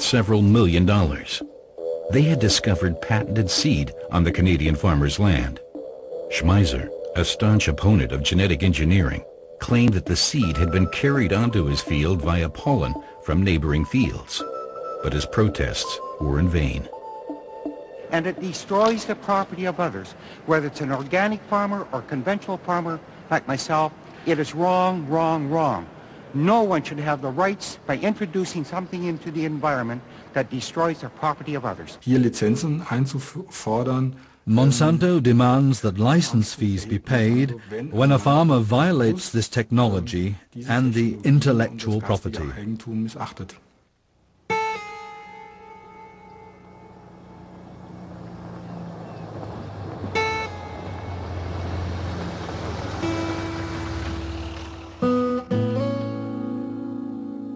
several $1 million. They had discovered patented seed on the Canadian farmer's land. Schmeiser, a staunch opponent of genetic engineering, claimed that the seed had been carried onto his field via pollen from neighboring fields. But his protests were in vain. And it destroys the property of others. Whether it's an organic farmer or conventional farmer like myself, it is wrong, wrong, wrong. No one should have the rights by introducing something into the environment that destroys the property of others. Hier Lizenzen einzufordern. Monsanto demands that license fees be paid when a farmer violates this technology and the intellectual property.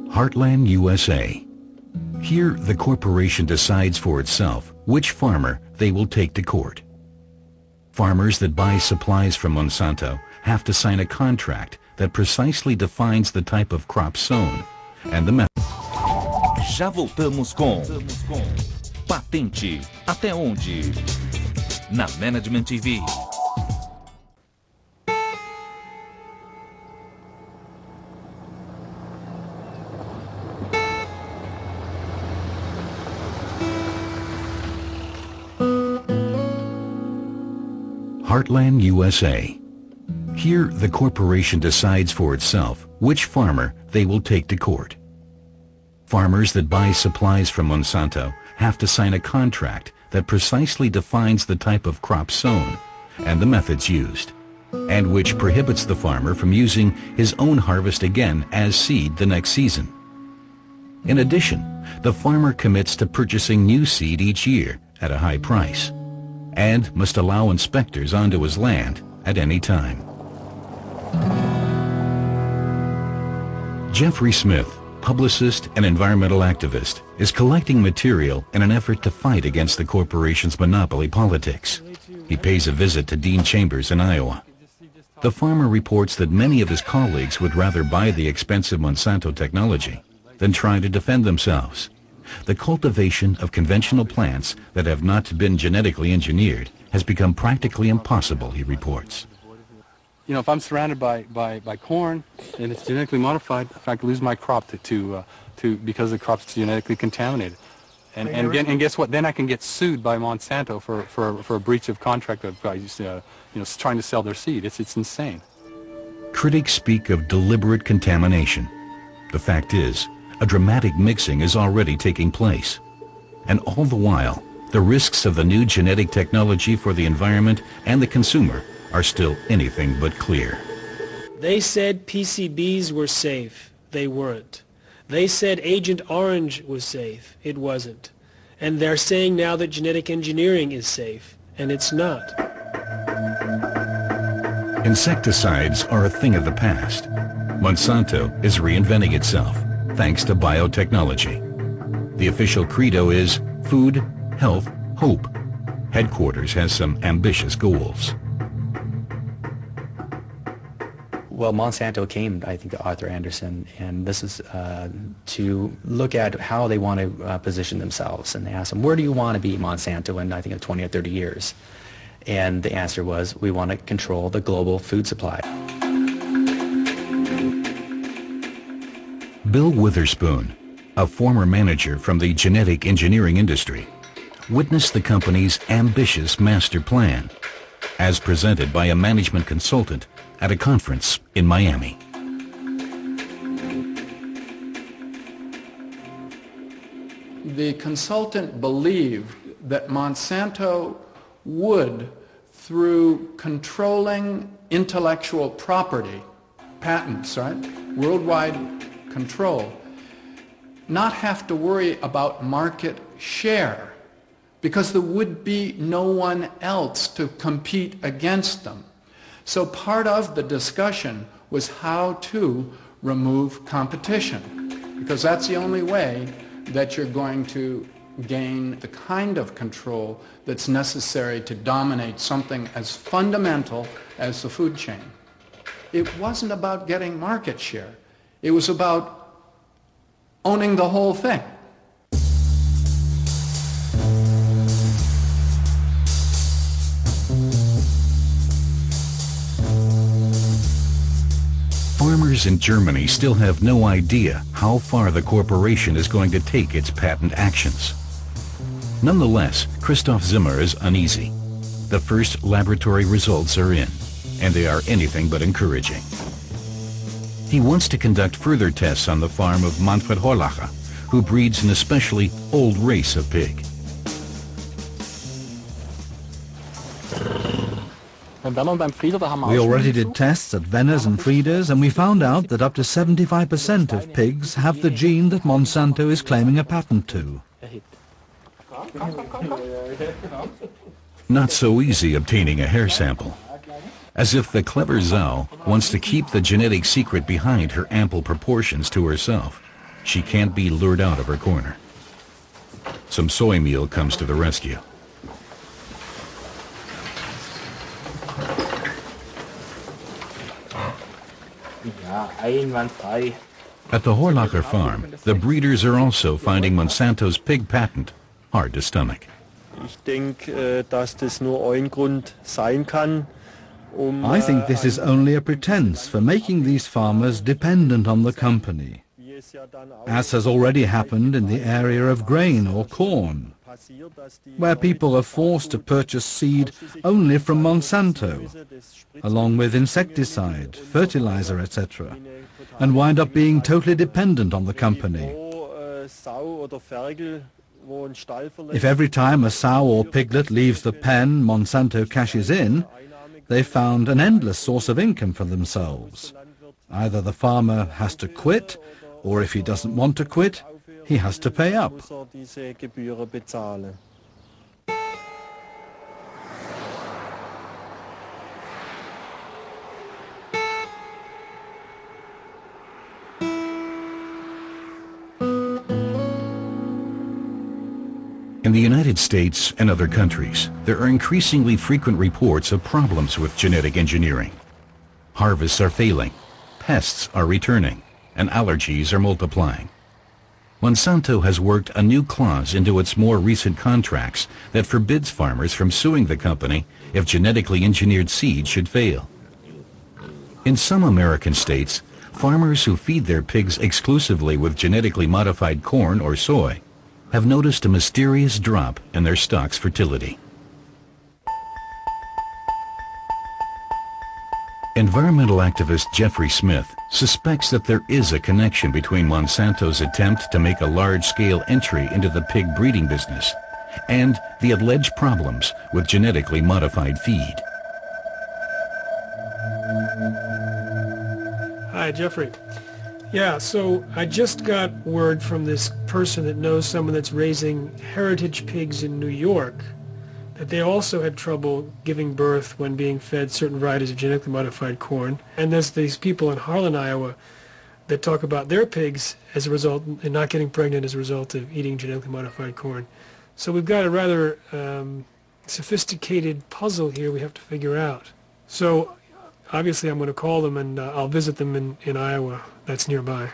Heartland, USA. Here, the corporation decides for itself which farmer they will take to court. Farmers that buy supplies from Monsanto have to sign a contract that precisely defines the type of crop sown and the method. Já voltamos com Patente Até Onde? Na Management TV. Heartland, USA. Here, the corporation decides for itself which farmer they will take to court. Farmers that buy supplies from Monsanto have to sign a contract that precisely defines the type of crop sown and the methods used, and which prohibits the farmer from using his own harvest again as seed the next season. In addition, the farmer commits to purchasing new seed each year at a high price, and must allow inspectors onto his land at any time. Jeffrey Smith, publicist and environmental activist, is collecting material in an effort to fight against the corporation's monopoly politics. He pays a visit to Dean Chambers in Iowa. The farmer reports that many of his colleagues would rather buy the expensive Monsanto technology than try to defend themselves. The cultivation of conventional plants that have not been genetically engineered has become practically impossible, he reports. You know, if I'm surrounded by corn and it's genetically modified, I could lose my crop because the crop's genetically contaminated. And guess what? Then I can get sued by Monsanto for a breach of contract of trying to sell their seed. It's insane. Critics speak of deliberate contamination. The fact is, a dramatic mixing is already taking place. And all the while, the risks of the new genetic technology for the environment and the consumer are still anything but clear. They said PCBs were safe. They weren't. They said Agent Orange was safe. It wasn't. And they're saying now that genetic engineering is safe. And it's not. Insecticides are a thing of the past. Monsanto is reinventing itself, thanks to biotechnology. The official credo is food, health, hope. Headquarters has some ambitious goals. Well, Monsanto came, I think, to Arthur Anderson, and this is to look at how they want to position themselves. And they asked him, where do you want to be, Monsanto, in, I think, 20 or 30 years? And the answer was, we want to control the global food supply. Bill Witherspoon, a former manager from the genetic engineering industry, witnessed the company's ambitious master plan, as presented by a management consultant at a conference in Miami. The consultant believed that Monsanto would, through controlling intellectual property, patents, right, worldwide control, not have to worry about market share because there would be no one else to compete against them. So part of the discussion was how to remove competition, because that's the only way that you're going to gain the kind of control that's necessary to dominate something as fundamental as the food chain. It wasn't about getting market share. It was about owning the whole thing. farmers in Germany still have no idea how far the corporation is going to take its patent actions. Nonetheless, Christoph Zimmer is uneasy. The first laboratory results are in, and they are anything but encouraging. He wants to conduct further tests on the farm of Manfred Horlacher, who breeds an especially old race of pig. We already did tests at Wenner's and Frieder's, and we found out that up to 75% of pigs have the gene that Monsanto is claiming a patent to. Not so easy obtaining a hair sample. As if the clever Zhao wants to keep the genetic secret behind her ample proportions to herself, she can't be lured out of her corner. Some soy meal comes to the rescue. At the Horlacher farm, the breeders are also finding Monsanto's pig patent hard to stomach. I think this is only a pretense for making these farmers dependent on the company, as has already happened in the area of grain or corn, where people are forced to purchase seed only from Monsanto, along with insecticide, fertilizer, etc., and wind up being totally dependent on the company. If every time a sow or piglet leaves the pen Monsanto cashes in, they found an endless source of income for themselves. Either the farmer has to quit, or if he doesn't want to quit, he has to pay up. In the United States and other countries, there are increasingly frequent reports of problems with genetic engineering. Harvests are failing, pests are returning, and allergies are multiplying. Monsanto has worked a new clause into its more recent contracts that forbids farmers from suing the company if genetically engineered seed should fail. In some American states, farmers who feed their pigs exclusively with genetically modified corn or soy have noticed a mysterious drop in their stock's fertility. Environmental activist Jeffrey Smith suspects that there is a connection between Monsanto's attempt to make a large-scale entry into the pig breeding business and the alleged problems with genetically modified feed. Hi, Jeffrey. Yeah, so I just got word from this person that knows someone that's raising heritage pigs in New York that they also had trouble giving birth when being fed certain varieties of genetically modified corn. And there's these people in Harlan, Iowa that talk about their pigs as a result and not getting pregnant as a result of eating genetically modified corn. So we've got a rather sophisticated puzzle here we have to figure out. So obviously I'm going to call them and I'll visit them in Iowa. That's nearby.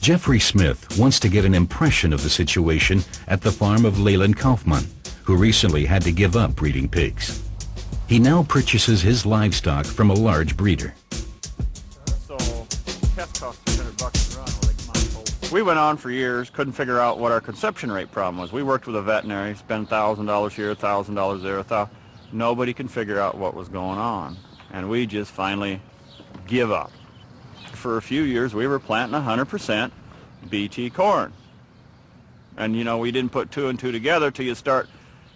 Jeffrey Smith wants to get an impression of the situation at the farm of Leland Kaufman, who recently had to give up breeding pigs. He now purchases his livestock from a large breeder. So, test costs $300 a run. Well, they come out cold. We went on for years, couldn't figure out what our conception rate problem was. We worked with a veterinary, spent $1,000 here, $1,000 there, Nobody can figure out what was going on. And we just finally give up. For a few years, we were planting 100% BT corn. And, you know, we didn't put two and two together till you start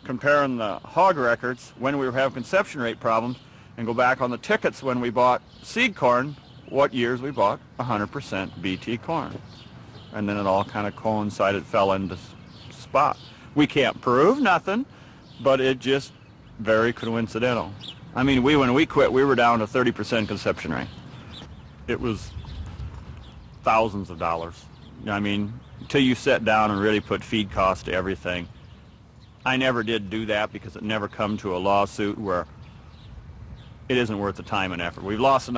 comparing the hog records when we were having conception rate problems and go back on the tickets when we bought seed corn, what years we bought 100% BT corn. And then it all kind of coincided, fell into spot. We can't prove nothing, but it just very coincidental. I mean, when we quit, we were down to 30% conception rate. It was thousands of dollars. I mean, until you sit down and really put feed costs to everything. I never did do that because it never come to a lawsuit where it isn't worth the time and effort. We've lost enough.